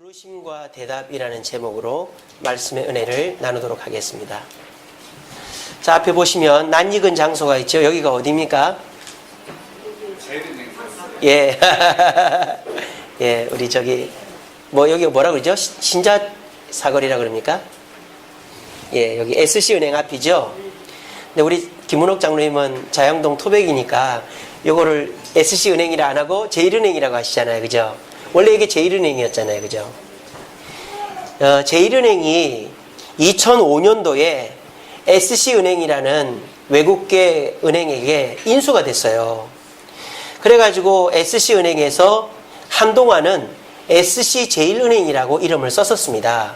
부르심과 대답이라는 제목으로 말씀의 은혜를 나누도록 하겠습니다. 자, 앞에 보시면 낯익은 장소가 있죠. 여기가 어디입니까? 예. 예, 우리 저기 여기 뭐라 그러죠? 신자 사거리라 그럽니까? 예, 여기 SC은행 앞이죠. 근데 우리 김문옥 장로님은 자양동 토백이니까 요거를 SC은행이라 안 하고 제1은행이라고 하시잖아요. 그죠? 원래 이게 제1은행이었잖아요. 그죠? 제1은행이 2005년도에 SC은행이라는 외국계 은행에게 인수가 됐어요. 그래가지고 SC은행에서 한동안은 SC제일은행이라고 이름을 썼었습니다.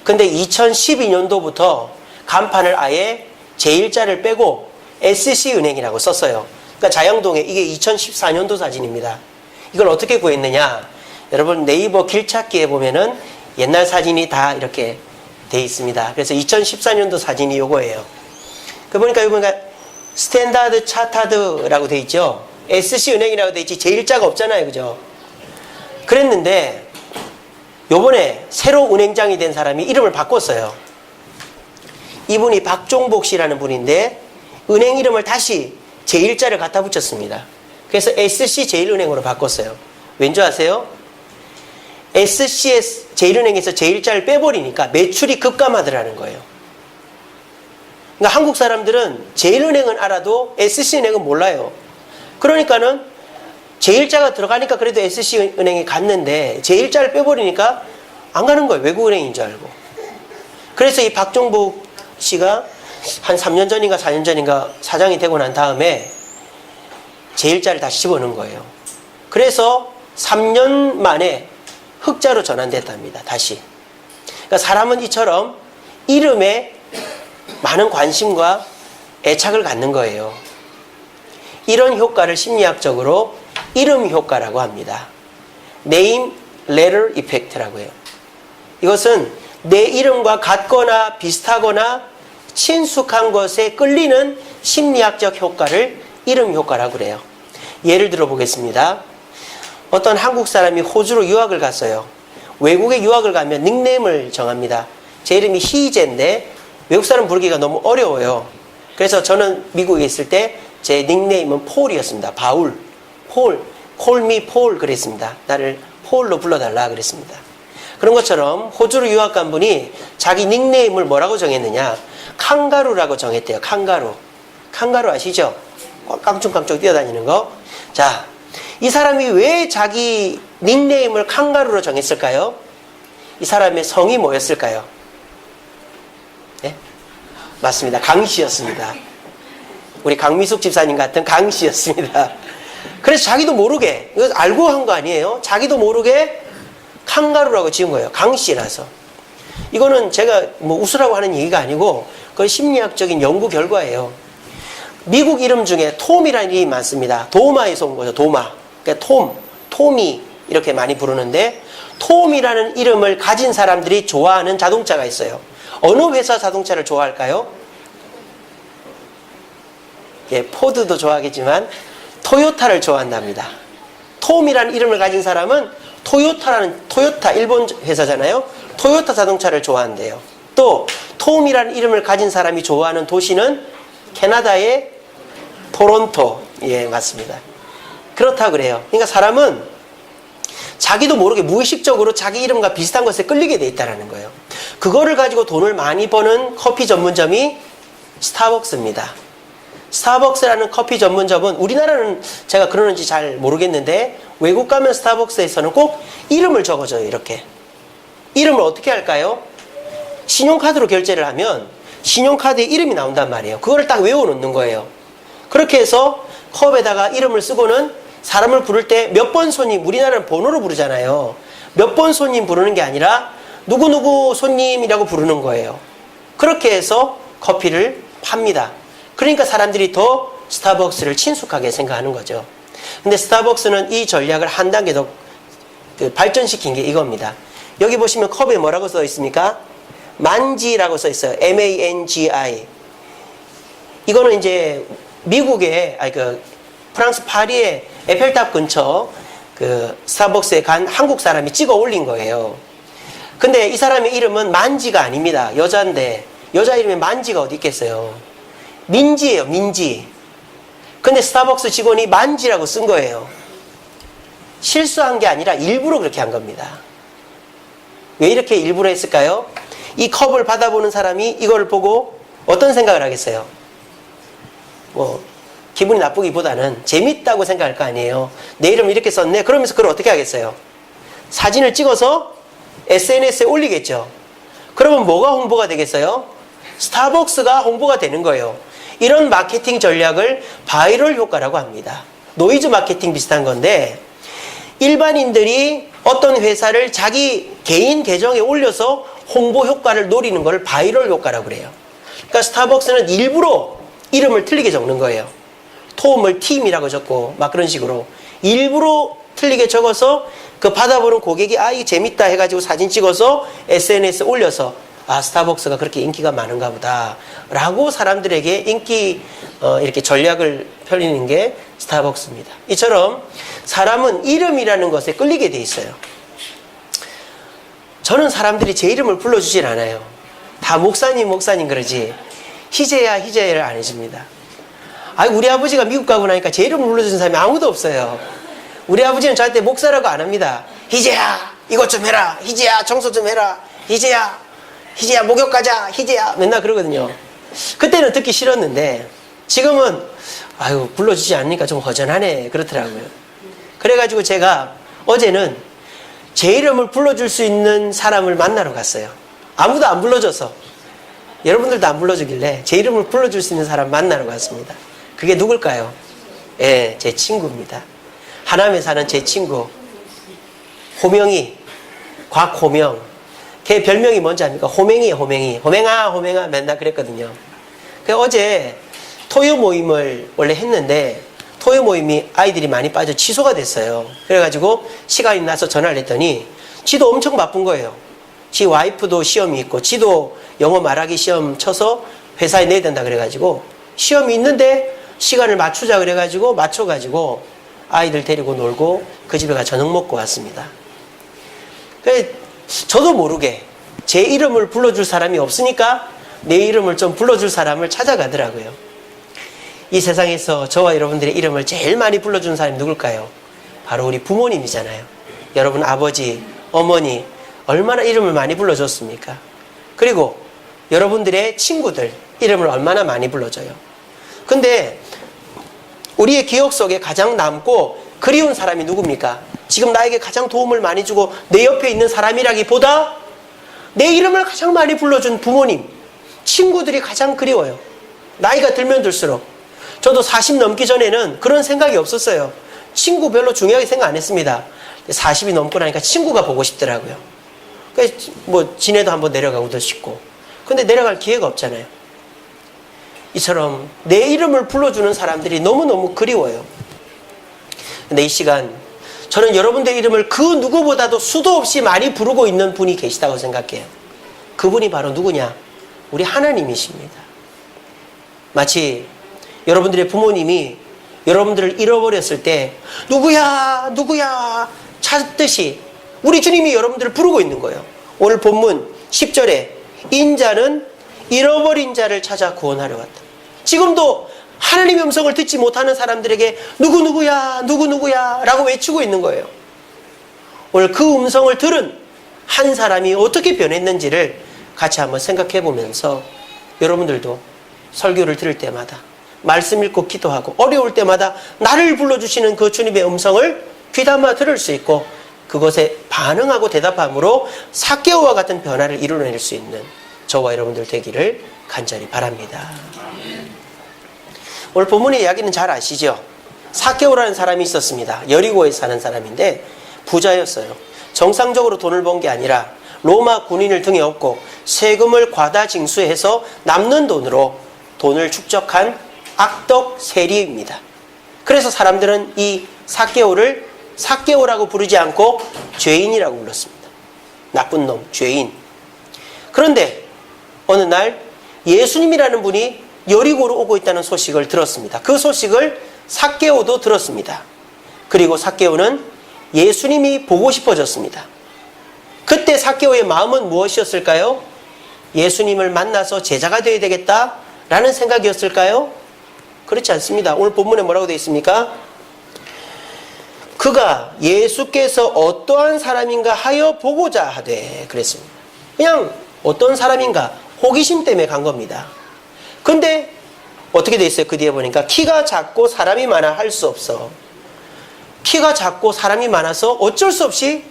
근데 2012년도부터 간판을 아예 제1자를 빼고 SC은행이라고 썼어요. 그러니까 자양동에 이게 2014년도 사진입니다. 이걸 어떻게 구했느냐? 여러분 네이버 길찾기에 보면은 옛날 사진이 다 이렇게 돼 있습니다. 그래서 2014년도 사진이 요거예요. 그 보니까 스탠다드 차타드라고 돼 있죠. SC은행이라고 돼 있지 제1자가 없잖아요. 그죠? 그랬는데 요번에 새로 은행장이 된 사람이 이름을 바꿨어요. 이분이 박종복 씨라는 분인데 은행 이름을 다시 제1자를 갖다 붙였습니다. 그래서 SC제일은행으로 바꿨어요. 왠지 아세요? SC제일은행에서 제1자를 빼버리니까 매출이 급감하더라는 거예요. 그러니까 한국 사람들은 제일은행은 알아도 SC은행은 몰라요. 그러니까는 제1자가 들어가니까 그래도 SC은행에 갔는데 제1자를 빼버리니까 안 가는 거예요. 외국은행인 줄 알고. 그래서 이 박종복 씨가 한 3년 전인가 4년 전인가 사장이 되고 난 다음에 제1자를 다시 집어넣은 거예요. 그래서 3년 만에 흑자로 전환됐답니다. 다시. 그러니까 사람은 이처럼 이름에 많은 관심과 애착을 갖는 거예요. 이런 효과를 심리학적으로 이름 효과라고 합니다. Name Letter Effect라고 해요. 이것은 내 이름과 같거나 비슷하거나 친숙한 것에 끌리는 심리학적 효과를 이름 효과라고 그래요. 예를 들어 보겠습니다. 어떤 한국 사람이 호주로 유학을 갔어요. 외국에 유학을 가면 닉네임을 정합니다. 제 이름이 희재인데 외국 사람 부르기가 너무 어려워요. 그래서 저는 미국에 있을 때 제 닉네임은 폴이었습니다. 바울, 폴, call me 폴 그랬습니다. 나를 폴로 불러달라 그랬습니다. 그런 것처럼 호주로 유학 간 분이 자기 닉네임을 뭐라고 정했느냐? 칸가루라고 정했대요. 칸가루. 칸가루 아시죠? 깡충깡충 뛰어다니는 거. 자, 이 사람이 왜 자기 닉네임을 칸가루로 정했을까요? 이 사람의 성이 뭐였을까요? 네? 맞습니다. 강씨였습니다. 우리 강미숙 집사님 같은 강씨였습니다. 그래서 자기도 모르게, 이거 알고 한 거 아니에요? 자기도 모르게 칸가루라고 지은 거예요. 강씨라서. 이거는 제가 웃으라고 하는 얘기가 아니고 그건 심리학적인 연구 결과예요. 미국 이름 중에 톰이라는 이름이 많습니다. 도마에서 온 거죠. 도마. 그러니까 톰이 이렇게 많이 부르는데 톰이라는 이름을 가진 사람들이 좋아하는 자동차가 있어요. 어느 회사 자동차를 좋아할까요? 예, 포드도 좋아하겠지만 토요타를 좋아한답니다. 톰이라는 이름을 가진 사람은 토요타 일본 회사잖아요. 토요타 자동차를 좋아한대요. 또 톰이라는 이름을 가진 사람이 좋아하는 도시는 캐나다의 토론토. 예, 맞습니다. 그렇다고 그래요. 그러니까 사람은 자기도 모르게 무의식적으로 자기 이름과 비슷한 것에 끌리게 돼 있다는 거예요. 그거를 가지고 돈을 많이 버는 커피 전문점이 스타벅스입니다. 스타벅스라는 커피 전문점은 우리나라는 제가 그러는지 잘 모르겠는데 외국 가면 스타벅스에서는 꼭 이름을 적어줘요. 이렇게. 이름을 어떻게 할까요? 신용카드로 결제를 하면 신용카드에 이름이 나온단 말이에요. 그거를 딱 외워놓는 거예요. 그렇게 해서 컵에다가 이름을 쓰고는 사람을 부를 때 몇 번 손님, 우리나라는 번호로 부르잖아요. 몇 번 손님 부르는 게 아니라 누구누구 손님이라고 부르는 거예요. 그렇게 해서 커피를 팝니다. 그러니까 사람들이 더 스타벅스를 친숙하게 생각하는 거죠. 근데 스타벅스는 이 전략을 한 단계 더 발전시킨 게 이겁니다. 여기 보시면 컵에 뭐라고 써 있습니까? 만지라고 써 있어요. MANGI. 이거는 이제 미국의, 프랑스 파리의 에펠탑 근처 그 스타벅스에 간 한국 사람이 찍어 올린 거예요. 근데 이 사람의 이름은 만지가 아닙니다. 여자인데 여자 이름에 만지가 어디 있겠어요. 민지예요, 민지. 근데 스타벅스 직원이 만지라고 쓴 거예요. 실수한 게 아니라 일부러 그렇게 한 겁니다. 왜 이렇게 일부러 했을까요? 이 컵을 받아보는 사람이 이걸 보고 어떤 생각을 하겠어요? 뭐 기분이 나쁘기보다는 재밌다고 생각할 거 아니에요. 내 이름을 이렇게 썼네. 그러면서 그걸 어떻게 하겠어요? 사진을 찍어서 SNS에 올리겠죠. 그러면 뭐가 홍보가 되겠어요? 스타벅스가 홍보가 되는 거예요. 이런 마케팅 전략을 바이럴 효과라고 합니다. 노이즈 마케팅 비슷한 건데 일반인들이 어떤 회사를 자기 개인 계정에 올려서 홍보 효과를 노리는 걸 바이럴 효과라고 그래요. 그러니까 스타벅스는 일부러 이름을 틀리게 적는 거예요. 톰을 팀이라고 적고 막 그런 식으로 일부러 틀리게 적어서 그 받아보는 고객이 아 이게 재밌다 해가지고 사진 찍어서 SNS에 올려서 아 스타벅스가 그렇게 인기가 많은가 보다 라고 사람들에게 인기 이렇게 전략을 펴리는 게 스타벅스입니다. 이처럼 사람은 이름이라는 것에 끌리게 돼 있어요. 저는 사람들이 제 이름을 불러주질 않아요. 다 목사님 그러지 희재야를 안 해줍니다. 우리 아버지가 미국 가고 나니까 제 이름을 불러주는 사람이 아무도 없어요. 우리 아버지는 저한테 목사라고 안 합니다. 희재야 이것 좀 해라. 희재야 청소 좀 해라. 희재야 목욕 가자. 희재야 맨날 그러거든요. 그때는 듣기 싫었는데 지금은 불러주지 않으니까 좀 허전하네 그렇더라고요. 그래가지고 제가 어제는 제 이름을 불러줄 수 있는 사람을 만나러 갔어요. 아무도 안 불러줘서 여러분들도 안 불러주길래 제 이름을 불러줄 수 있는 사람 만나러 갔습니다. 그게 누굴까요? 예, 제 친구입니다. 하남에 사는 제 친구 호명이, 곽호명. 걔 별명이 뭔지 압니까? 호맹이에요. 호맹아 맨날 그랬거든요. 어제 토요 모임을 원래 했는데 토요 모임이 아이들이 많이 빠져 취소가 됐어요. 그래가지고 시간이 나서 전화를 했더니 지도 엄청 바쁜 거예요. 지 와이프도 시험이 있고 지도 영어 말하기 시험 쳐서 회사에 내야 된다 그래가지고 시험이 있는데 시간을 맞추자 그래가지고 맞춰가지고 아이들 데리고 놀고 그 집에 가 저녁 먹고 왔습니다. 저도 모르게 제 이름을 불러줄 사람이 없으니까 내 이름을 좀 불러줄 사람을 찾아가더라고요. 이 세상에서 저와 여러분들의 이름을 제일 많이 불러주는 사람이 누굴까요? 바로 우리 부모님이잖아요. 여러분 아버지, 어머니 얼마나 이름을 많이 불러줬습니까? 그리고 여러분들의 친구들 이름을 얼마나 많이 불러줘요. 근데 우리의 기억 속에 가장 남고 그리운 사람이 누굽니까? 지금 나에게 가장 도움을 많이 주고 내 옆에 있는 사람이라기보다 내 이름을 가장 많이 불러준 부모님, 친구들이 가장 그리워요. 나이가 들면 들수록. 저도 40 넘기 전에는 그런 생각이 없었어요. 친구 별로 중요하게 생각 안 했습니다. 40이 넘고 나니까 친구가 보고 싶더라고요. 그래서 뭐 진해도 한번 내려가고도 싶고. 근데 내려갈 기회가 없잖아요. 이처럼 내 이름을 불러주는 사람들이 너무너무 그리워요. 근데 이 시간 저는 여러분들의 이름을 그 누구보다도 수도 없이 많이 부르고 있는 분이 계시다고 생각해요. 그분이 바로 누구냐? 우리 하나님이십니다. 마치 여러분들의 부모님이 여러분들을 잃어버렸을 때 누구야 찾듯이 우리 주님이 여러분들을 부르고 있는 거예요. 오늘 본문 10절에 인자는 잃어버린 자를 찾아 구원하려 왔다. 지금도 하나님의 음성을 듣지 못하는 사람들에게 누구야 라고 외치고 있는 거예요. 오늘 그 음성을 들은 한 사람이 어떻게 변했는지를 같이 한번 생각해 보면서 여러분들도 설교를 들을 때마다 말씀 읽고 기도하고 어려울 때마다 나를 불러주시는 그 주님의 음성을 귀담아 들을 수 있고 그것에 반응하고 대답함으로 삭개오와 같은 변화를 이루어낼 수 있는 저와 여러분들 되기를 간절히 바랍니다. 오늘 본문의 이야기는 잘 아시죠? 삭개오라는 사람이 있었습니다. 여리고에 사는 사람인데 부자였어요. 정상적으로 돈을 번 게 아니라 로마 군인을 등에 업고 세금을 과다 징수해서 남는 돈으로 돈을 축적한 악덕 세리입니다. 그래서 사람들은 이 삭개오를 삭개오라고 부르지 않고 죄인이라고 불렀습니다. 나쁜 놈, 죄인. 그런데 어느 날 예수님이라는 분이 여리고로 오고 있다는 소식을 들었습니다. 그 소식을 삭개오도 들었습니다. 그리고 삭개오는 예수님이 보고 싶어졌습니다. 그때 삭개오의 마음은 무엇이었을까요? 예수님을 만나서 제자가 되어야 되겠다라는 생각이었을까요? 그렇지 않습니다. 오늘 본문에 뭐라고 되어 있습니까? 그가 예수께서 어떠한 사람인가 하여 보고자 하되 그랬습니다. 그냥 어떤 사람인가 호기심 때문에 간 겁니다. 근데 어떻게 돼 있어요? 그 뒤에 보니까 키가 작고 사람이 많아 할 수 없어. 키가 작고 사람이 많아서 어쩔 수 없이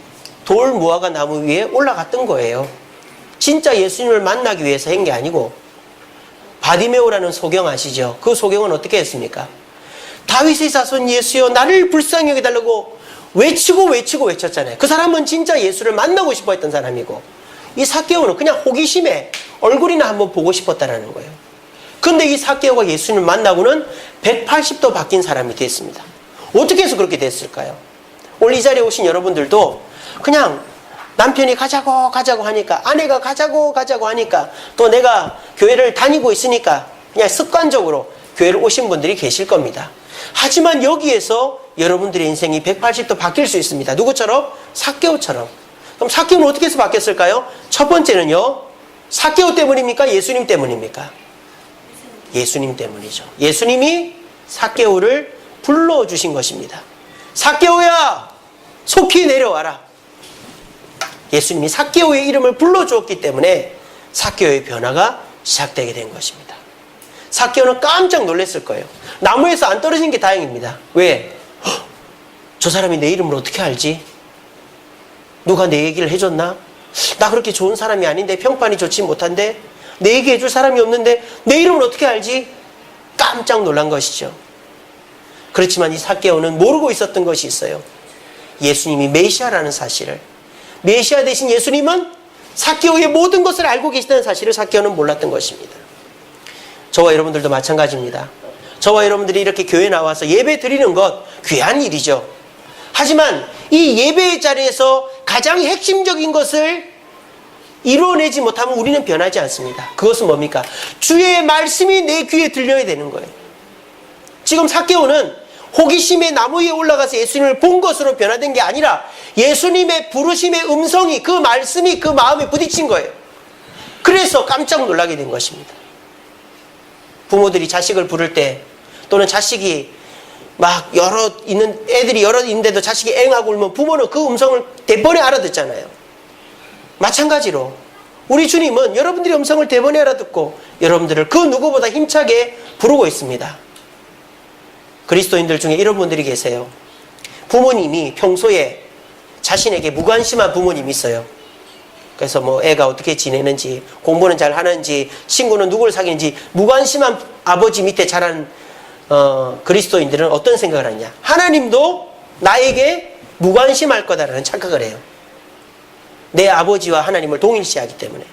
돌 무화과 나무 위에 올라갔던 거예요. 진짜 예수님을 만나기 위해서 한 게 아니고. 바디메오라는 소경 아시죠? 그 소경은 어떻게 했습니까? 다윗의 자손 예수여 나를 불쌍히 여겨달라고 외치고 외쳤잖아요. 그 사람은 진짜 예수를 만나고 싶어 했던 사람이고, 이 삭개오는 그냥 호기심에 얼굴이나 한번 보고 싶었다는 거예요. 근데 이 삭개오가 예수님을 만나고는 180도 바뀐 사람이 됐습니다. 어떻게 해서 그렇게 됐을까요? 오늘 이 자리에 오신 여러분들도 그냥 남편이 가자고 하니까, 아내가 가자고 하니까, 또 내가 교회를 다니고 있으니까 그냥 습관적으로 교회를 오신 분들이 계실 겁니다. 하지만 여기에서 여러분들의 인생이 180도 바뀔 수 있습니다. 누구처럼? 삭개오처럼. 그럼 삭개오는 어떻게 해서 바뀌었을까요? 첫 번째는요, 삭개오 때문입니까? 예수님 때문입니까? 예수님 때문이죠. 예수님이 삭개오를 불러주신 것입니다. 삭개오야, 속히 내려와라. 예수님이 삭개오의 이름을 불러주었기 때문에 삭개오의 변화가 시작되게 된 것입니다. 삭개오는 깜짝 놀랐을 거예요. 나무에서 안 떨어진 게 다행입니다. 왜? 저 사람이 내 이름을 어떻게 알지? 누가 내 얘기를 해줬나? 나 그렇게 좋은 사람이 아닌데, 평판이 좋지 못한데, 내 얘기 해줄 사람이 없는데 내 이름을 어떻게 알지? 깜짝 놀란 것이죠. 그렇지만 이 삭개오는 모르고 있었던 것이 있어요. 예수님이 메시아라는 사실을. 메시아 대신 예수님은 삭개오의 모든 것을 알고 계시다는 사실을 삭개오는 몰랐던 것입니다. 저와 여러분들도 마찬가지입니다. 저와 여러분들이 이렇게 교회에 나와서 예배 드리는 것 귀한 일이죠. 하지만 이 예배의 자리에서 가장 핵심적인 것을 이루어내지 못하면 우리는 변하지 않습니다. 그것은 뭡니까? 주의 말씀이 내 귀에 들려야 되는 거예요. 지금 삭개오는 호기심의 나무 위에 올라가서 예수님을 본 것으로 변화된 게 아니라 예수님의 부르심의 음성이, 그 말씀이 그 마음에 부딪힌 거예요. 그래서 깜짝 놀라게 된 것입니다. 부모들이 자식을 부를 때, 또는 자식이 막 애들이 여러 있는데도 자식이 앵하고 울면 부모는 그 음성을 대번에 알아듣잖아요. 마찬가지로 우리 주님은 여러분들의 음성을 대번에 알아듣고 여러분들을 그 누구보다 힘차게 부르고 있습니다. 그리스도인들 중에 이런 분들이 계세요. 부모님이 평소에 자신에게 무관심한 부모님이 있어요. 그래서 뭐 애가 어떻게 지내는지, 공부는 잘 하는지, 친구는 누구를 사귀는지 무관심한 아버지 밑에 자란 그리스도인들은 어떤 생각을 하냐? 하나님도 나에게 무관심할 거다라는 착각을 해요. 내 아버지와 하나님을 동일시하기 때문에.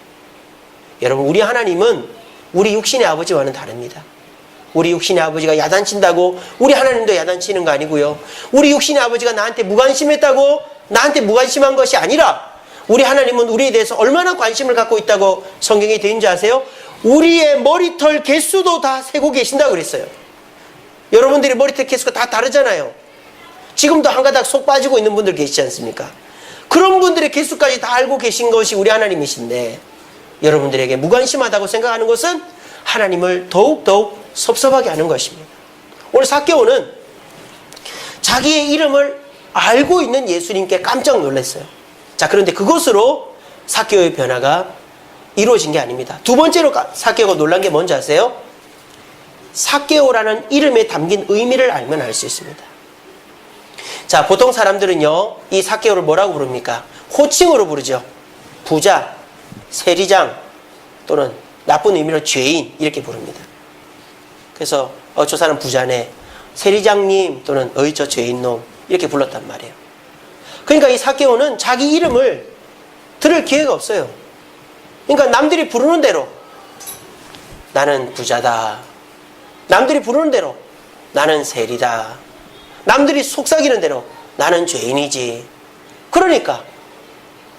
여러분, 우리 하나님은 우리 육신의 아버지와는 다릅니다. 우리 육신의 아버지가 야단친다고 우리 하나님도 야단치는 거 아니고요. 우리 육신의 아버지가 나한테 무관심했다고 나한테 무관심한 것이 아니라, 우리 하나님은 우리에 대해서 얼마나 관심을 갖고 있다고 성경에 되어 있는지 아세요? 우리의 머리털 개수도 다 세고 계신다고 그랬어요. 여러분들이 머리털 개수가 다 다르잖아요. 지금도 한 가닥 속 빠지고 있는 분들 계시지 않습니까? 그런 분들의 개수까지 다 알고 계신 것이 우리 하나님이신데, 여러분들에게 무관심하다고 생각하는 것은 하나님을 더욱더욱 섭섭하게 하는 것입니다. 오늘 삭개오는 자기의 이름을 알고 있는 예수님께 깜짝 놀랐어요. 자, 그런데 그것으로 삭개오의 변화가 이루어진 게 아닙니다. 두 번째로 삭개오가 놀란 게 뭔지 아세요? 삭개오라는 이름에 담긴 의미를 알면 알 수 있습니다. 자, 보통 사람들은요, 이 삭개오를 뭐라고 부릅니까? 호칭으로 부르죠. 부자, 세리장, 또는 나쁜 의미로 죄인, 이렇게 부릅니다. 그래서 저 사람 부자네, 세리장님, 또는 저 죄인놈, 이렇게 불렀단 말이에요. 그러니까 이 삭개오는 자기 이름을 들을 기회가 없어요. 그러니까 남들이 부르는 대로 나는 부자다, 남들이 부르는 대로 나는 세리다, 남들이 속삭이는 대로 나는 죄인이지. 그러니까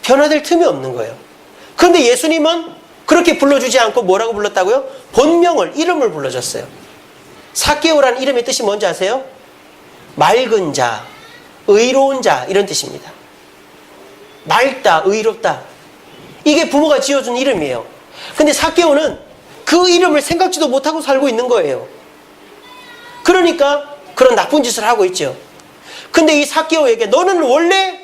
변화될 틈이 없는 거예요. 그런데 예수님은 그렇게 불러주지 않고 뭐라고 불렀다고요? 본명을, 이름을 불러줬어요. 삭개오라는 이름의 뜻이 뭔지 아세요? 맑은 자, 의로운 자 이런 뜻입니다. 맑다, 의롭다. 이게 부모가 지어준 이름이에요. 근데 삭개오는 그 이름을 생각지도 못하고 살고 있는 거예요. 그러니까 그런 나쁜 짓을 하고 있죠. 근데 이 삭개오에게 너는 원래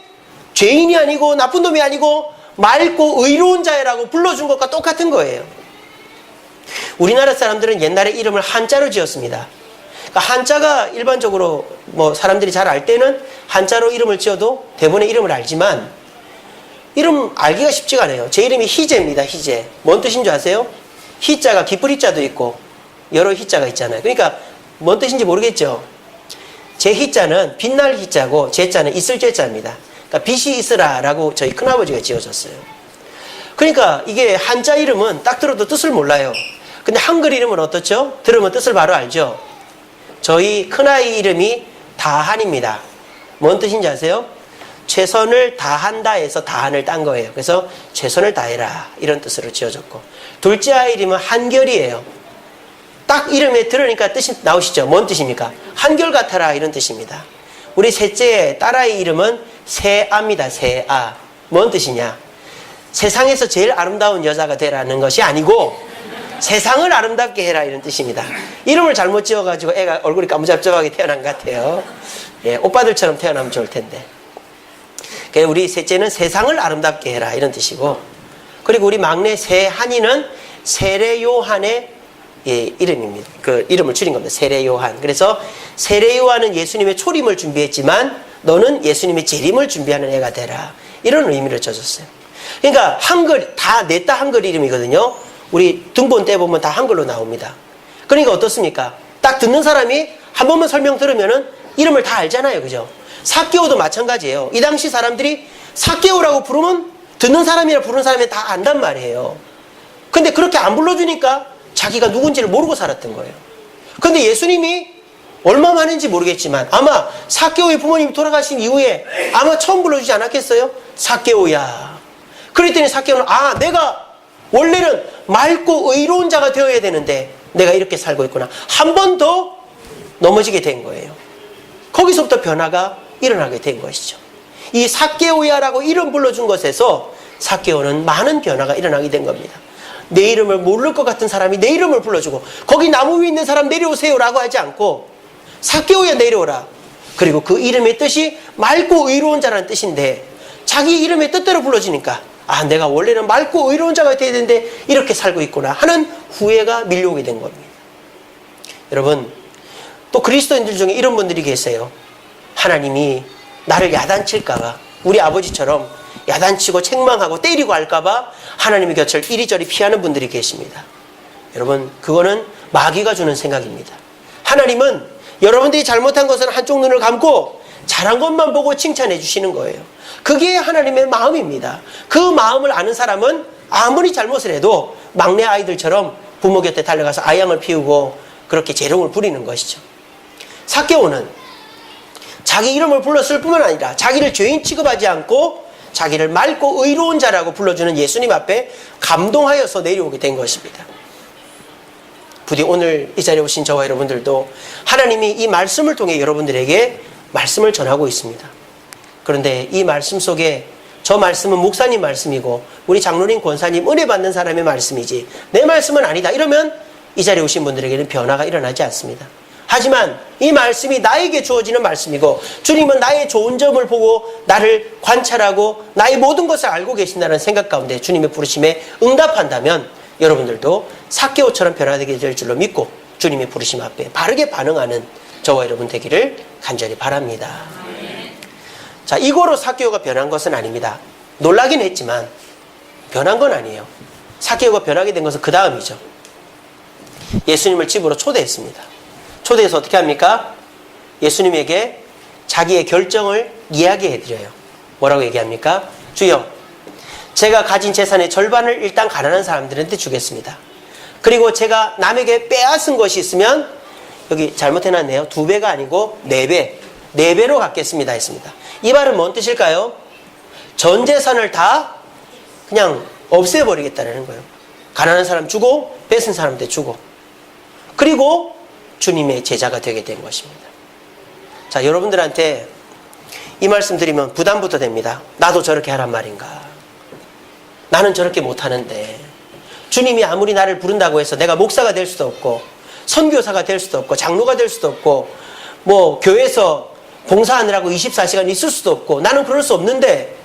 죄인이 아니고 나쁜 놈이 아니고 맑고 의로운 자라고 불러준 것과 똑같은 거예요. 우리나라 사람들은 옛날에 이름을 한자로 지었습니다. 그러니까 한자가 일반적으로 뭐 사람들이 잘 알 때는 한자로 이름을 지어도 대부분의 이름을 알지만 이름 알기가 쉽지가 않아요. 제 이름이 희재입니다. 희재. 뭔 뜻인 줄 아세요? 희자가 기쁠 희자도 있고 여러 희자가 있잖아요. 그러니까 뭔 뜻인지 모르겠죠. 제 희자는 빛날 희자고 제자는 있을 제자입니다. 그러니까 빛이 있으라라고 저희 큰아버지가 지어줬어요. 그러니까 이게 한자 이름은 딱 들어도 뜻을 몰라요. 근데 한글 이름은 어떻죠? 들으면 뜻을 바로 알죠. 저희 큰아이 이름이 다한입니다. 뭔 뜻인지 아세요? 최선을 다한다 해서 다한을 딴 거예요. 그래서 최선을 다해라 이런 뜻으로 지어졌고, 둘째 아이 이름은 한결이에요. 딱 이름에 들으니까 뜻이 나오시죠? 뭔 뜻입니까? 한결 같아라 이런 뜻입니다. 우리 셋째 딸아이 이름은 세아입니다. 세아. 뭔 뜻이냐? 세상에서 제일 아름다운 여자가 되라는 것이 아니고 세상을 아름답게 해라 이런 뜻입니다. 이름을 잘못 지어가지고 애가 얼굴이 까무잡잡하게 태어난 것 같아요. 예, 오빠들처럼 태어나면 좋을 텐데. 우리 셋째는 세상을 아름답게 해라 이런 뜻이고, 그리고 우리 막내 세한이는 세례요한의 이름입니다. 그 이름을 줄인 겁니다. 세례요한. 그래서 세례요한은 예수님의 초림을 준비했지만 너는 예수님의 재림을 준비하는 애가 되라 이런 의미를 줘줬어요. 그러니까 한글 다 넷 다 한글 이름이거든요. 우리 등본 떼보면 다 한글로 나옵니다. 그러니까 어떻습니까? 딱 듣는 사람이 한 번만 설명 들으면은 이름을 다 알잖아요. 그죠? 삭개오도 마찬가지예요. 이 당시 사람들이 삭개오라고 부르면 듣는 사람이나 부르는 사람이 다 안단 말이에요. 근데 그렇게 안 불러주니까 자기가 누군지를 모르고 살았던 거예요. 근데 예수님이 얼마 만인지 모르겠지만 아마 삭개오의 부모님이 돌아가신 이후에 아마 처음 불러주지 않았겠어요? 삭개오야. 그랬더니 삭개오는 내가 원래는 맑고 의로운 자가 되어야 되는데 내가 이렇게 살고 있구나. 한 번 더 넘어지게 된 거예요. 거기서부터 변화가 일어나게 된 것이죠. 이 삭개오야라고 이름 불러준 것에서 삭개오는 많은 변화가 일어나게 된 겁니다. 내 이름을 모를 것 같은 사람이 내 이름을 불러주고, 거기 나무 위에 있는 사람 내려오세요라고 하지 않고 삭개오야 내려오라. 그리고 그 이름의 뜻이 맑고 의로운 자라는 뜻인데 자기 이름의 뜻대로 불러지니까 내가 원래는 맑고 의로운 자가 되어야 되는데 이렇게 살고 있구나 하는 후회가 밀려오게 된 겁니다. 여러분, 또 그리스도인들 중에 이런 분들이 계세요. 하나님이 나를 야단칠까봐, 우리 아버지처럼 야단치고 책망하고 때리고 할까봐 하나님의 곁을 이리저리 피하는 분들이 계십니다. 여러분, 그거는 마귀가 주는 생각입니다. 하나님은 여러분들이 잘못한 것은 한쪽 눈을 감고 잘한 것만 보고 칭찬해 주시는 거예요. 그게 하나님의 마음입니다. 그 마음을 아는 사람은 아무리 잘못을 해도 막내 아이들처럼 부모 곁에 달려가서 아양을 피우고 그렇게 재롱을 부리는 것이죠. 삭개오는 자기 이름을 불렀을 뿐만 아니라 자기를 죄인 취급하지 않고 자기를 맑고 의로운 자라고 불러주는 예수님 앞에 감동하여서 내려오게 된 것입니다. 부디 오늘 이 자리에 오신 저와 여러분들도 하나님이 이 말씀을 통해 여러분들에게 말씀을 전하고 있습니다. 그런데 이 말씀 속에 저 말씀은 목사님 말씀이고 우리 장로님 권사님 은혜 받는 사람의 말씀이지 내 말씀은 아니다, 이러면 이 자리에 오신 분들에게는 변화가 일어나지 않습니다. 하지만 이 말씀이 나에게 주어지는 말씀이고 주님은 나의 좋은 점을 보고 나를 관찰하고 나의 모든 것을 알고 계신다는 생각 가운데 주님의 부르심에 응답한다면 여러분들도 삭개오처럼 변화되게 될 줄로 믿고 주님의 부르심 앞에 바르게 반응하는 저와 여러분 되기를 간절히 바랍니다. 자, 이거로 삭개오가 변한 것은 아닙니다. 놀라긴 했지만 변한 건 아니에요. 삭개오가 변하게 된 것은 그 다음이죠. 예수님을 집으로 초대했습니다. 초대해서 어떻게 합니까? 예수님에게 자기의 결정을 이야기해드려요. 뭐라고 얘기합니까? 주여, 제가 가진 재산의 절반을 일단 가난한 사람들한테 주겠습니다. 그리고 제가 남에게 빼앗은 것이 있으면, 여기 잘못해놨네요. 2배가 아니고 4배. 4배로 갚겠습니다 했습니다. 이 말은 뭔 뜻일까요? 전 재산을 다 그냥 없애버리겠다는 거예요. 가난한 사람 주고 뺏은 사람한테 주고, 그리고 주님의 제자가 되게 된 것입니다. 자, 여러분들한테 이 말씀 드리면 부담부터 됩니다. 나도 저렇게 하란 말인가. 나는 저렇게 못하는데 주님이 아무리 나를 부른다고 해서 내가 목사가 될 수도 없고 선교사가 될 수도 없고 장로가 될 수도 없고 뭐 교회에서 봉사하느라고 24시간 있을 수도 없고 나는 그럴 수 없는데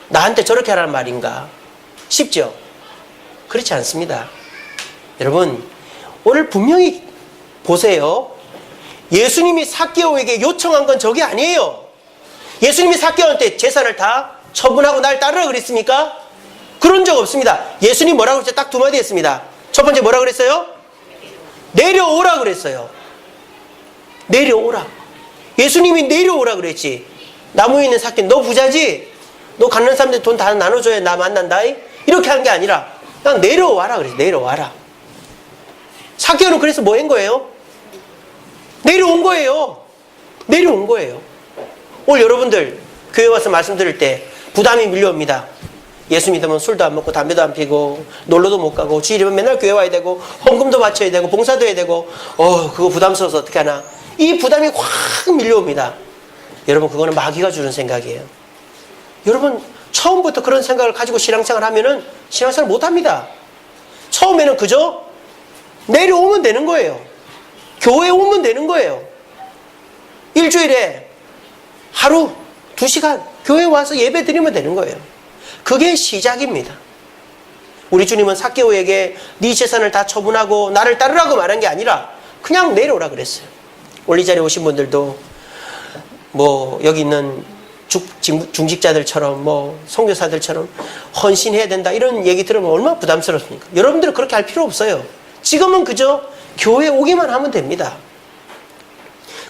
나한테 저렇게 하란 말인가 싶죠? 그렇지 않습니다. 여러분 오늘 분명히 보세요. 예수님이 삭개오에게 요청한 건 저게 아니에요. 예수님이 삭개오한테 재산을 다 처분하고 날 따르라 그랬습니까? 그런 적 없습니다. 예수님 뭐라고 그랬죠? 딱 두 마디 했습니다. 첫 번째 뭐라고 그랬어요? 내려오라 그랬어요. 내려오라. 예수님이 내려오라 그랬지. 나무에 있는 삭개, 너 부자지? 너 갖는 사람들 돈 다 나눠줘야 나 만난다? 이렇게 한 게 아니라 그냥 내려와라 그랬어. 내려와라. 삭개오는 그래서 뭐 한 거예요? 내려온 거예요. 내려온 거예요. 오늘 여러분들 교회 와서 말씀 들을 때 부담이 밀려옵니다. 예수 믿으면 술도 안 먹고 담배도 안 피고 놀러도 못 가고 주일이면 맨날 교회 와야 되고 헌금도 바쳐야 되고 봉사도 해야 되고 그거 부담스러워서 어떻게 하나. 이 부담이 확 밀려옵니다. 여러분 그거는 마귀가 주는 생각이에요. 여러분 처음부터 그런 생각을 가지고 신앙생활 하면은 신앙생활 못합니다. 처음에는 그저 내려오면 되는 거예요. 교회 오면 되는 거예요. 일주일에 하루 2시간 교회 와서 예배 드리면 되는 거예요. 그게 시작입니다. 우리 주님은 삭개오에게 네 재산을 다 처분하고 나를 따르라고 말한 게 아니라 그냥 내려오라 그랬어요. 오늘 이 자리에 오신 분들도 뭐 여기 있는 중직자들처럼 뭐 선교사들처럼 헌신해야 된다 이런 얘기 들으면 얼마나 부담스럽습니까? 여러분들은 그렇게 할 필요 없어요. 지금은 그저 교회에 오기만 하면 됩니다.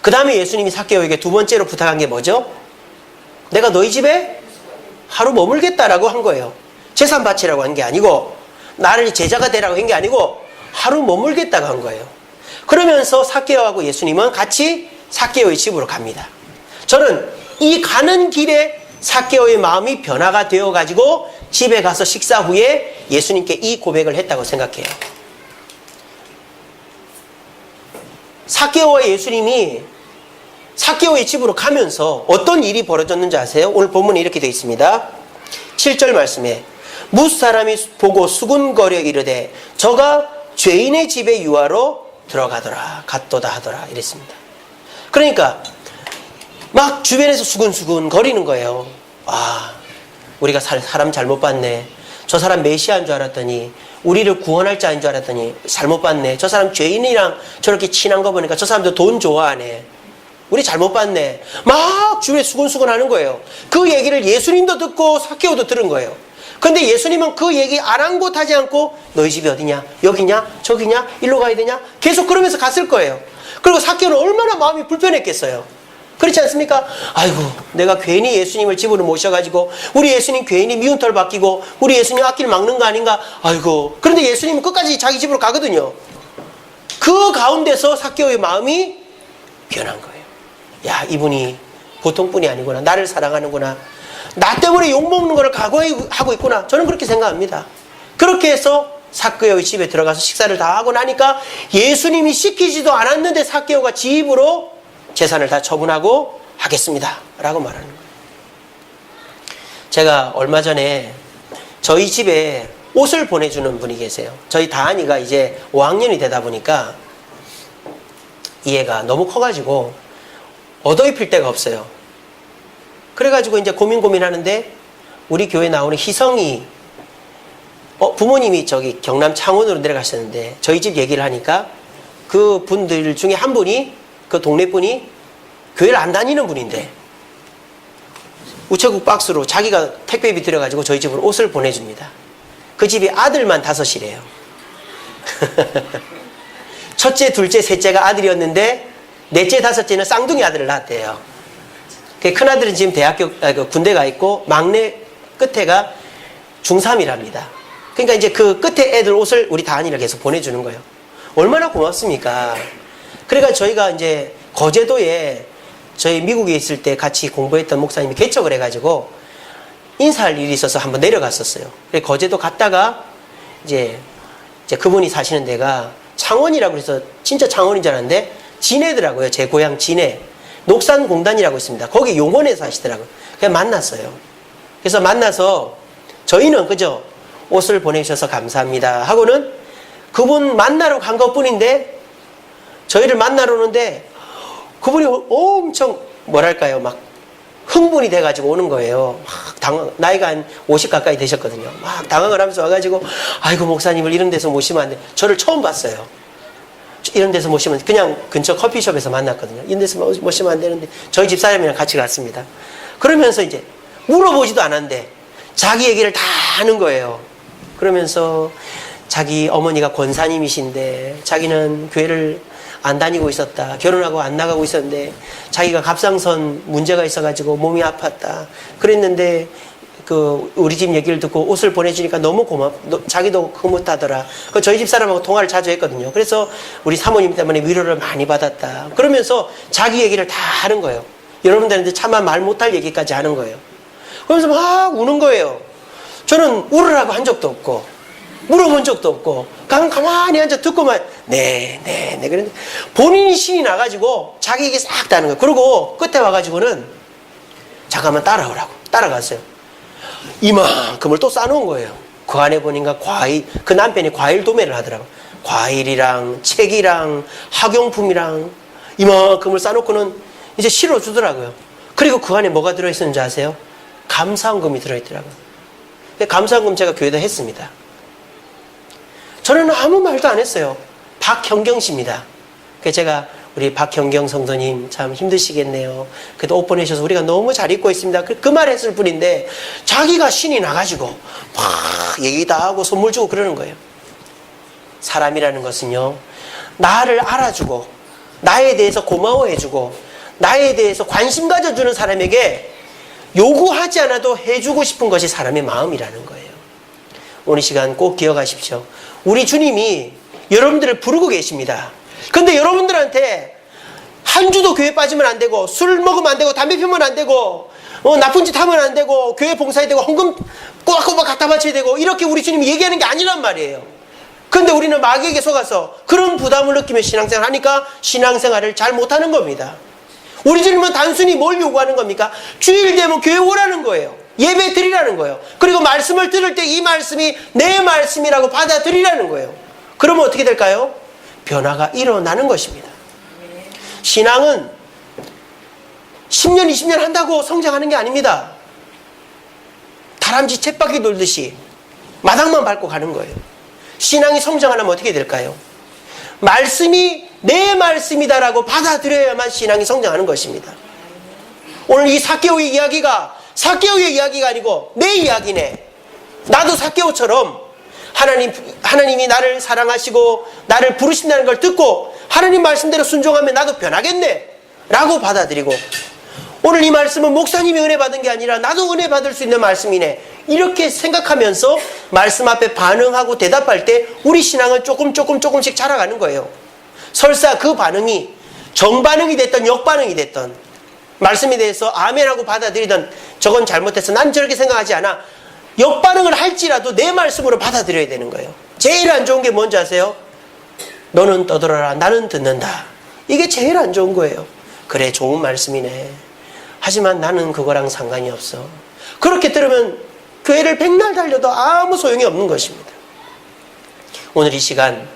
그 다음에 예수님이 삭개오에게 두 번째로 부탁한 게 뭐죠? 내가 너희 집에 하루 머물겠다라고 한 거예요. 재산 바치라고 한 게 아니고 나를 제자가 되라고 한 게 아니고 하루 머물겠다고 한 거예요. 그러면서 삭개오하고 예수님은 같이 삭개오의 집으로 갑니다. 저는 이 가는 길에 삭개오의 마음이 변화가 되어가지고 집에 가서 식사 후에 예수님께 이 고백을 했다고 생각해요. 삭개오와 예수님이 삭개오의 집으로 가면서 어떤 일이 벌어졌는지 아세요? 오늘 본문에 이렇게 되어 있습니다. 7절 말씀에 무사람이 보고 수군거려 이르되 저가 죄인의 집에 유하러 들어가더라 갔도다 하더라 이랬습니다. 그러니까 막 주변에서 수근수근 거리는 거예요. 우리가 사람 잘못 봤네. 저 사람 메시아인 줄 알았더니 우리를 구원할 자인 줄 알았더니 잘못 봤네. 저 사람 죄인이랑 저렇게 친한 거 보니까 저 사람도 돈 좋아하네. 우리 잘못 봤네. 막 주위에 수근수근 하는 거예요. 그 얘기를 예수님도 듣고 삭개오도 들은 거예요. 근데 예수님은 그 얘기 아랑곳하지 않고 너희 집이 어디냐? 여기냐? 저기냐? 일로 가야 되냐? 계속 그러면서 갔을 거예요. 그리고 삭개오는 얼마나 마음이 불편했겠어요. 그렇지 않습니까? 아이고 내가 괜히 예수님을 집으로 모셔가지고 우리 예수님 괜히 미운 털 바뀌고 우리 예수님 앞길 막는 거 아닌가? 아이고. 그런데 예수님은 끝까지 자기 집으로 가거든요. 그 가운데서 삭개오의 마음이 변한 거예요. 야, 이분이 보통 분이 아니구나. 나를 사랑하는구나. 나 때문에 욕먹는 걸 각오하고 있구나. 저는 그렇게 생각합니다. 그렇게 해서 삭개오의 집에 들어가서 식사를 다 하고 나니까 예수님이 시키지도 않았는데 삭개오가 집으로 재산을 다 처분하고 하겠습니다 라고 말하는 거예요. 제가 얼마 전에 저희 집에 옷을 보내주는 분이 계세요. 저희 다한이가 이제 5학년이 되다 보니까 이 애가 너무 커가지고 얻어입힐 데가 없어요. 그래가지고 이제 고민하는데 우리 교회 나오는 희성이 부모님이 저기 경남 창원으로 내려가셨는데 저희 집 얘기를 하니까 그 분들 중에 한 분이 그 동네 분이 교회를 안 다니는 분인데 우체국 박스로 자기가 택배비 들여가지고 저희 집으로 옷을 보내줍니다. 그 집이 아들만 5이래요. 첫째, 둘째, 셋째가 아들이었는데 넷째, 다섯째는 쌍둥이 아들을 낳았대요. 큰아들은 지금 군대 가 있고 막내 끝에가 중3이랍니다. 그러니까 이제 그 끝에 애들 옷을 우리 다한이를 계속 보내주는 거예요. 얼마나 고맙습니까? 그러니까 저희가 이제 거제도에 저희 미국에 있을 때 같이 공부했던 목사님이 개척을 해가지고 인사할 일이 있어서 한번 내려갔었어요. 거제도 갔다가 이제 그분이 사시는 데가 창원이라고 해서 진짜 창원인 줄 알았는데 진해더라고요. 제 고향 진해. 녹산공단이라고 있습니다. 거기 용원에서 하시더라고요. 그냥 만났어요. 그래서 만나서 저희는 그저 옷을 보내주셔서 감사합니다 하고는 그분 만나러 간 것뿐인데, 저희를 만나러 오는데 그분이 엄청 뭐랄까요, 막 흥분이 돼가지고 오는 거예요. 막 나이가 한 50 가까이 되셨거든요. 막 당황을 하면서 와가지고, 아이고 목사님을 이런 데서 모시면 안 돼. 저를 처음 봤어요. 이런 데서 모시면, 그냥 근처 커피숍에서 만났거든요. 이런 데서 모시면 안 되는데 저희 집사람이랑 같이 갔습니다. 그러면서 이제 물어보지도 않았는데 자기 얘기를 다 하는 거예요. 그러면서 자기 어머니가 권사님이신데 자기는 교회를 안 다니고 있었다. 결혼하고 안 나가고 있었는데 자기가 갑상선 문제가 있어가지고 몸이 아팠다. 그랬는데 우리 집 얘기를 듣고 옷을 보내주니까 너무 자기도 흐뭇하더라. 저희 집 사람하고 통화를 자주 했거든요. 그래서 우리 사모님 때문에 위로를 많이 받았다. 그러면서 자기 얘기를 다 하는 거예요. 여러분들한테 차마 말 못할 얘기까지 하는 거예요. 그러면서 막 우는 거예요. 저는 울으라고 한 적도 없고 물어본 적도 없고 그냥 가만히 앉아 듣고만 네. 그런데 본인이 신이 나가지고 자기 얘기 싹 다 하는 거예요. 그리고 끝에 와가지고는 잠깐만 따라오라고 따라갔어요. 이만큼을 또 싸놓은 거예요. 그 안에 보니까 그 남편이 과일 도매를 하더라고요. 과일이랑 책이랑 학용품이랑 이만큼을 싸놓고는 이제 실어주더라고요. 그리고 그 안에 뭐가 들어있었는지 아세요? 감사원금이 들어있더라고요. 감사원금 제가 교회에다 했습니다. 저는 아무 말도 안 했어요. 박형경 씨입니다. 그래서 제가 우리 박형경 성도님 참 힘드시겠네요. 그래도 옷 보내셔서 우리가 너무 잘 입고 있습니다. 그 말 했을 뿐인데 자기가 신이 나가지고 막 얘기 다 하고 선물 주고 그러는 거예요. 사람이라는 것은요, 나를 알아주고 나에 대해서 고마워해주고 나에 대해서 관심 가져주는 사람에게 요구하지 않아도 해주고 싶은 것이 사람의 마음이라는 거예요. 오늘 시간 꼭 기억하십시오. 우리 주님이 여러분들을 부르고 계십니다. 근데 여러분들한테 한 주도 교회 빠지면 안 되고 술 먹으면 안 되고 담배 피우면 안 되고 나쁜 짓 하면 안 되고 교회 봉사해야 되고 헌금 꼬박꼬박 갖다 바쳐야 되고 이렇게 우리 주님이 얘기하는 게 아니란 말이에요. 근데 우리는 마귀에게 속아서 그런 부담을 느끼며 신앙생활 하니까 신앙생활을 잘 못하는 겁니다. 우리 주님은 단순히 뭘 요구하는 겁니까? 주일 되면 교회 오라는 거예요. 예배 드리라는 거예요. 그리고 말씀을 들을 때 이 말씀이 내 말씀이라고 받아들이라는 거예요. 그러면 어떻게 될까요? 변화가 일어나는 것입니다. 신앙은 10년, 20년 한다고 성장하는 게 아닙니다. 다람쥐 쳇바퀴 돌듯이 마당만 밟고 가는 거예요. 신앙이 성장하려면 어떻게 될까요? 말씀이 내 말씀이다라고 받아들여야만 신앙이 성장하는 것입니다. 오늘 이 삭개오의 이야기가 삭개오의 이야기가 아니고 내 이야기네. 나도 삭개오처럼 하나님이 나를 사랑하시고 나를 부르신다는 걸 듣고 하나님 말씀대로 순종하면 나도 변하겠네 라고 받아들이고, 오늘 이 말씀은 목사님이 은혜 받은 게 아니라 나도 은혜 받을 수 있는 말씀이네 이렇게 생각하면서 말씀 앞에 반응하고 대답할 때 우리 신앙은 조금씩 자라가는 거예요. 설사 그 반응이 정반응이 됐던 역반응이 됐던 말씀에 대해서 아멘하고 받아들이던 저건 잘못했어 난 저렇게 생각하지 않아 역반응을 할지라도 내 말씀으로 받아들여야 되는 거예요. 제일 안 좋은 게 뭔지 아세요? 너는 떠들어라 나는 듣는다. 이게 제일 안 좋은 거예요. 그래 좋은 말씀이네. 하지만 나는 그거랑 상관이 없어. 그렇게 들으면 교회를 백날 달려도 아무 소용이 없는 것입니다. 오늘 이 시간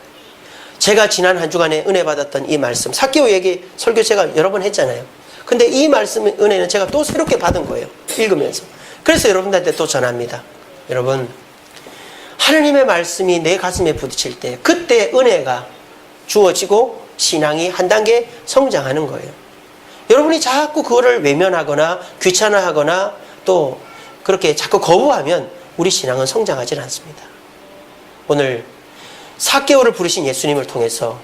제가 지난 한 주간에 은혜 받았던 이 말씀, 삭개오 얘기 설교 제가 여러 번 했잖아요. 근데 이 말씀 은혜는 제가 또 새롭게 받은 거예요. 읽으면서. 그래서 여러분들한테 또 전합니다. 여러분, 하나님의 말씀이 내 가슴에 부딪힐 때 그때 은혜가 주어지고 신앙이 한 단계 성장하는 거예요. 여러분이 자꾸 그거를 외면하거나 귀찮아하거나 또 그렇게 자꾸 거부하면 우리 신앙은 성장하지 않습니다. 오늘 삭개오를 부르신 예수님을 통해서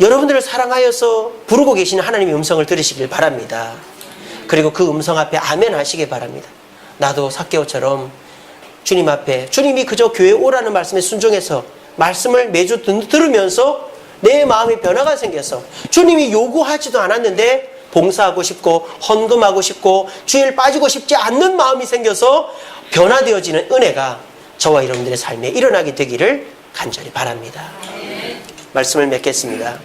여러분들을 사랑하여서 부르고 계시는 하나님의 음성을 들으시길 바랍니다. 그리고 그 음성 앞에 아멘 하시길 바랍니다. 나도 삭개오처럼 주님 앞에 주님이 그저 교회 오라는 말씀에 순종해서 말씀을 매주 들으면서 내 마음에 변화가 생겨서 주님이 요구하지도 않았는데 봉사하고 싶고 헌금하고 싶고 주일 빠지고 싶지 않는 마음이 생겨서 변화되어지는 은혜가 저와 여러분들의 삶에 일어나게 되기를 간절히 바랍니다. 말씀을 맺겠습니다.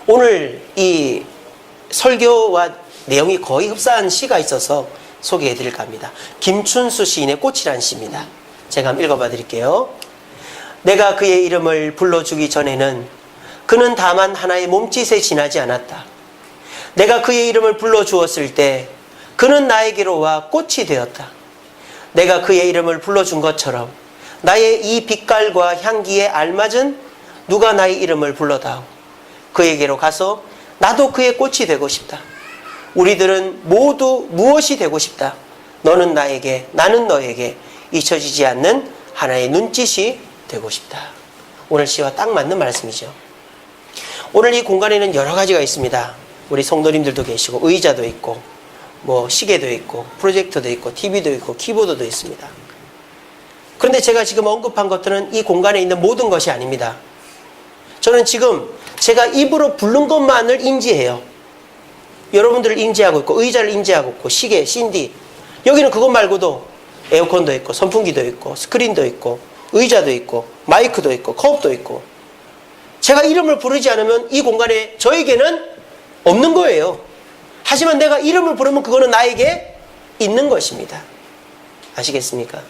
오늘 이 설교와 내용이 거의 흡사한 시가 있어서 소개해 드릴까 합니다. 김춘수 시인의 꽃이라는 시입니다. 제가 한번 읽어봐 드릴게요. 내가 그의 이름을 불러주기 전에는 그는 다만 하나의 몸짓에 지나지 않았다. 내가 그의 이름을 불러주었을 때 그는 나에게로 와 꽃이 되었다. 내가 그의 이름을 불러준 것처럼 나의 이 빛깔과 향기에 알맞은 누가 나의 이름을 불러다오. 그에게로 가서 나도 그의 꽃이 되고 싶다. 우리들은 모두 무엇이 되고 싶다. 너는 나에게, 나는 너에게 잊혀지지 않는 하나의 눈짓이 되고 싶다. 오늘 시와 딱 맞는 말씀이죠. 오늘 이 공간에는 여러 가지가 있습니다. 우리 성도님들도 계시고 의자도 있고 뭐 시계도 있고 프로젝터도 있고 TV도 있고 키보드도 있습니다. 그런데 제가 지금 언급한 것들은 이 공간에 있는 모든 것이 아닙니다. 저는 지금 제가 입으로 부른 것만을 인지해요. 여러분들을 인지하고 있고 의자를 인지하고 있고 시계, CD 여기는 그것 말고도 에어컨도 있고 선풍기도 있고 스크린도 있고 의자도 있고 마이크도 있고 컵도 있고 제가 이름을 부르지 않으면 이 공간에 저에게는 없는 거예요. 하지만 내가 이름을 부르면 그거는 나에게 있는 것입니다. 아시겠습니까?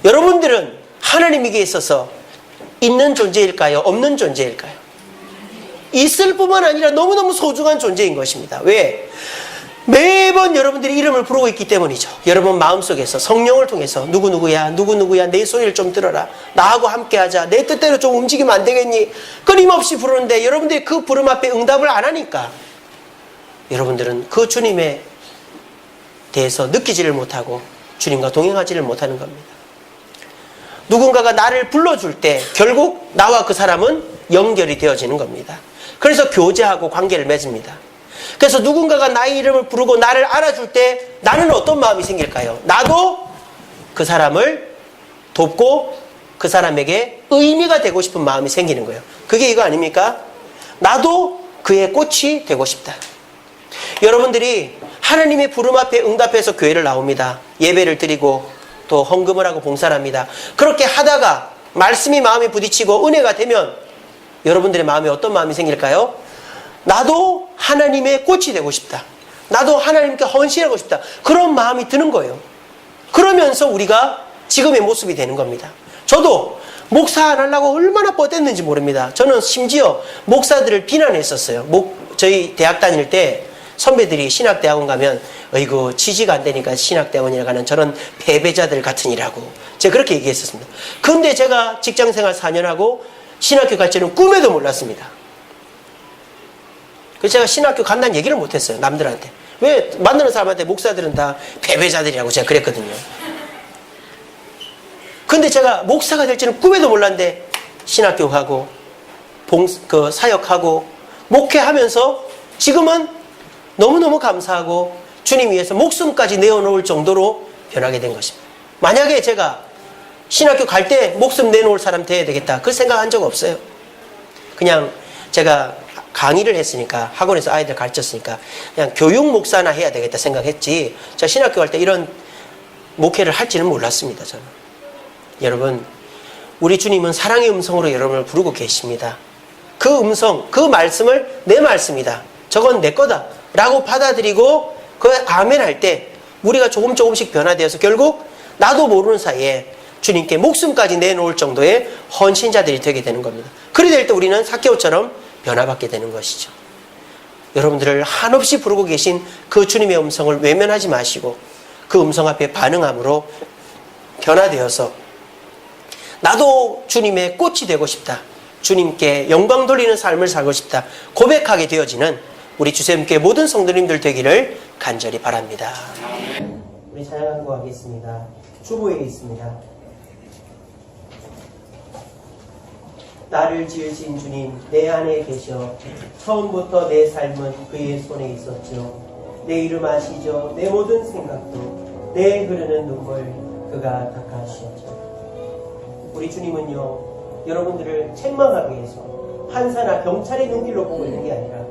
여러분들은 하나님에게 있어서 있는 존재일까요? 없는 존재일까요? 있을 뿐만 아니라 너무너무 소중한 존재인 것입니다. 왜? 매번 여러분들이 이름을 부르고 있기 때문이죠. 여러분 마음속에서 성령을 통해서 누구누구야 내 소리를 좀 들어라, 나하고 함께하자, 내 뜻대로 좀 움직이면 안 되겠니, 끊임없이 부르는데 여러분들이 그 부름 앞에 응답을 안 하니까 여러분들은 그 주님에 대해서 느끼지를 못하고 주님과 동행하지를 못하는 겁니다. 누군가가 나를 불러줄 때 결국 나와 그 사람은 연결이 되어지는 겁니다. 그래서 교제하고 관계를 맺습니다. 그래서 누군가가 나의 이름을 부르고 나를 알아줄 때 나는 어떤 마음이 생길까요? 나도 그 사람을 돕고 그 사람에게 의미가 되고 싶은 마음이 생기는 거예요. 그게 이거 아닙니까? 나도 그의 꽃이 되고 싶다. 여러분들이 하나님의 부름 앞에 응답해서 교회를 나옵니다. 예배를 드리고 또 헌금을 하고 봉사를 합니다. 그렇게 하다가 말씀이 마음에 부딪히고 은혜가 되면 여러분들의 마음에 어떤 마음이 생길까요? 나도 하나님의 꽃이 되고 싶다. 나도 하나님께 헌신하고 싶다. 그런 마음이 드는 거예요. 그러면서 우리가 지금의 모습이 되는 겁니다. 저도 목사 안 하려고 얼마나 뻗었는지 모릅니다. 저는 심지어 목사들을 비난했었어요. 저희 대학 다닐 때 선배들이 신학대학원 가면 어이구 취지가 안 되니까 신학대학원이라 가는 저런 패배자들 같으니라고 제가 그렇게 얘기했었습니다. 근데 제가 직장생활 4년 하고 신학교 갈 줄은 꿈에도 몰랐습니다. 그래서 제가 신학교 간다는 얘기를 못했어요. 남들한테. 왜 만나는 사람한테 목사들은 다 패배자들이라고 제가 그랬거든요. 근데 제가 목사가 될 줄은 꿈에도 몰랐는데 신학교 가고 사역하고 목회하면서 지금은 너무너무 감사하고 주님 위해서 목숨까지 내어놓을 정도로 변하게 된 것입니다. 만약에 제가 신학교 갈 때 목숨 내놓을 사람 돼야 되겠다 그 생각한 적 없어요. 그냥 제가 강의를 했으니까 학원에서 아이들 가르쳤으니까 그냥 교육 목사나 해야 되겠다 생각했지 제가 신학교 갈 때 이런 목회를 할지는 몰랐습니다. 저는. 여러분 우리 주님은 사랑의 음성으로 여러분을 부르고 계십니다. 그 음성, 그 말씀을 내 말씀이다, 저건 내 거다 라고 받아들이고 그 아멘 할 때 우리가 조금씩 변화되어서 결국 나도 모르는 사이에 주님께 목숨까지 내놓을 정도의 헌신자들이 되게 되는 겁니다. 그래 될 때 우리는 삭개오처럼 변화받게 되는 것이죠. 여러분들을 한없이 부르고 계신 그 주님의 음성을 외면하지 마시고 그 음성 앞에 반응함으로 변화되어서 나도 주님의 꽃이 되고 싶다, 주님께 영광 돌리는 삶을 살고 싶다 고백하게 되어지는 우리 주샘교회 모든 성도님들 되기를 간절히 바랍니다. 우리 찬양하고 하겠습니다. 주보에 있습니다. 나를 지으신 주님 내 안에 계셔 처음부터 내 삶은 그의 손에 있었죠. 내 이름 아시죠. 내 모든 생각도 내 흐르는 눈물 그가 닦아주셨죠. 우리 주님은요 여러분들을 책망하기 위해서 판사나 경찰의 눈길로 보고 있는 게 아니라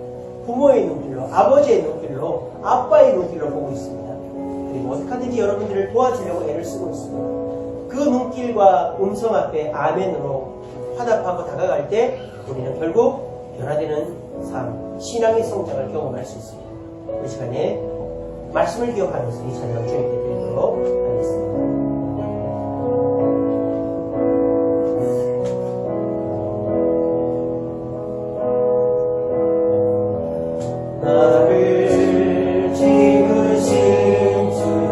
부모의 눈길로, 아버지의 눈길로, 아빠의 눈길로 보고 있습니다. 그리고 어떻게든지 여러분들을 도와주려고 애를 쓰고 있습니다. 그 눈길과 음성 앞에 아멘으로 화답하고 다가갈 때 우리는 결국 변화되는 삶, 신앙의 성장을 경험할 수 있습니다. 이 시간에 말씀을 기억하면서 이 찬양 주님께 드리도록 하겠습니다. 나를 지으신 주님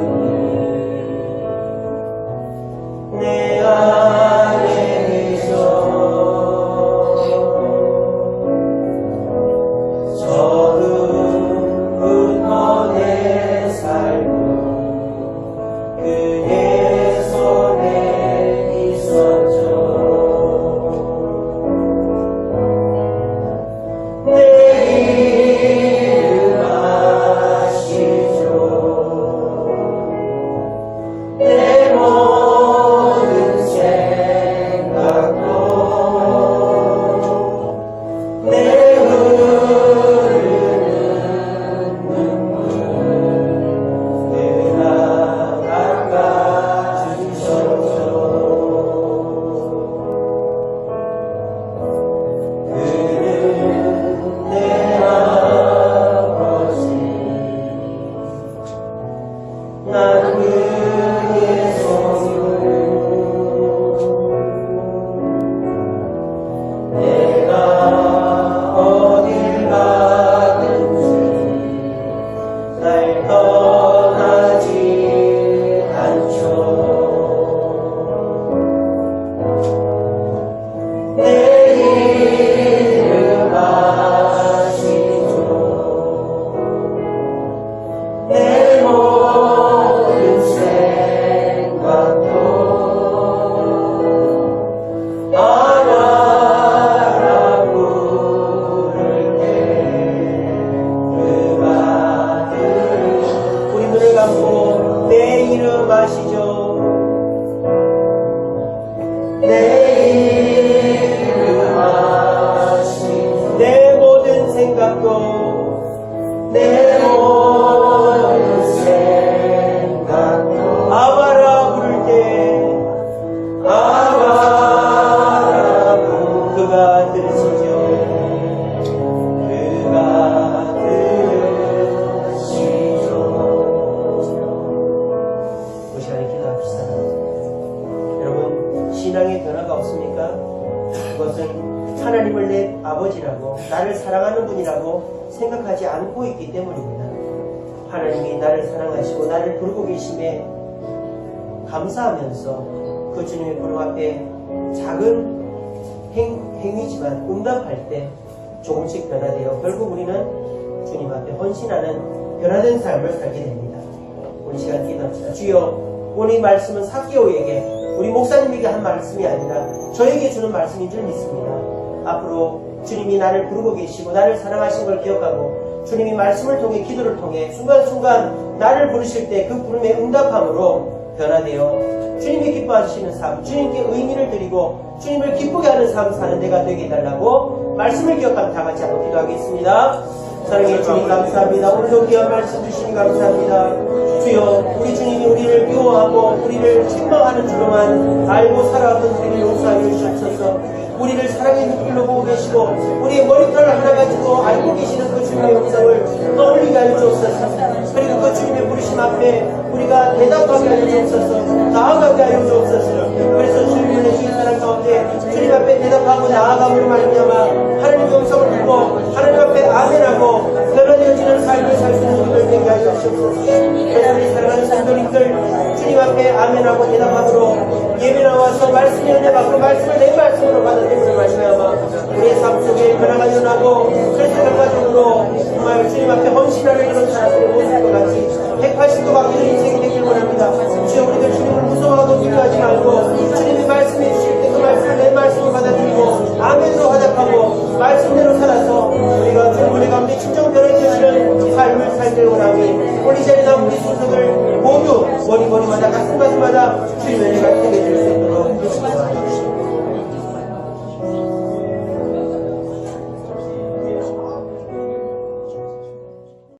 내 안에 계셔 처음부터 내 삶은 그의 손에 있었죠. 신앙의 변화가 없습니까? 그것은 하나님을 내 아버지라고 나를 사랑하는 분이라고 생각하지 않고 있기 때문입니다. 하나님이 나를 사랑하시고 나를 부르고 계심에 감사하면서 그 주님의 부름 앞에 작은 행위지만 응답할 때 조금씩 변화되어 결국 우리는 주님 앞에 헌신하는 변화된 삶을 살게 됩니다. 우리 시간 기도합시다. 주여, 오늘 이 말씀은 사기오에게 우리 목사님에게 한 말씀이 아니라 저에게 주는 말씀인 줄 믿습니다. 앞으로 주님이 나를 부르고 계시고 나를 사랑하신 걸 기억하고 주님이 말씀을 통해 기도를 통해 순간순간 나를 부르실 때 그 부름에 응답함으로 변화되어 주님이 기뻐하시는 삶, 주님께 의미를 드리고 주님을 기쁘게 하는 삶 사는 데가 되게 해달라고 말씀을 기억하며 다 같이 한번 기도하겠습니다. 사랑해 주님 감사합니다. 오늘도 귀한 말씀 주시니 감사합니다. 주여, 우리 주님이 우리를 미워하고 우리를 책망하는 줄로만 알고 살아왔던 우리를 용서하여 주시옵소서. 우리를 사랑의 눈길로 보고 계시고 우리의 머리털 하나 가지고 알고 계시는 그 주님의 영상을 떠올리게 하여 주옵소서. 그리고 그 주님의 부르심 앞에 우리가 대답하게 하여 주옵소서. 나아가게 하여 주옵소서. 그래서 주님의 이 사람 가운데 주님 앞에 대답하고 나아감으로 말미암아 하나님의 영상을 듣고 하나님 앞에 아멘하고 변화되어지는 삶을 살 수 있는 분들 되게 하여 주옵소서. 그래서 우리 사랑하는 성도님들 주님 앞에 아멘하고 대답함으로 예배 나와서 말씀의 은혜 받고 말씀을 내 말씀으로 받아들임을 말미암아 우리의 삶 속에 변화가 일어나고 그래서 결과적으로 정말 주님 앞에 헌신하는 이런 사람들의 모습과 같이 180도 바뀌는 인생이 되길 원합니다. 주여, 우리들 주님을 무서워하고 두려워하지 말고 주님이 말씀해 주실 때 그 말씀을 내 말씀을 받아들이고 아멘으로 화답하고 말씀대로 살아서 우리가 주님 우리 가운데 진정 변화되시는 삶을 살길 원하니 오늘 이 자리에 나온 우리 순서들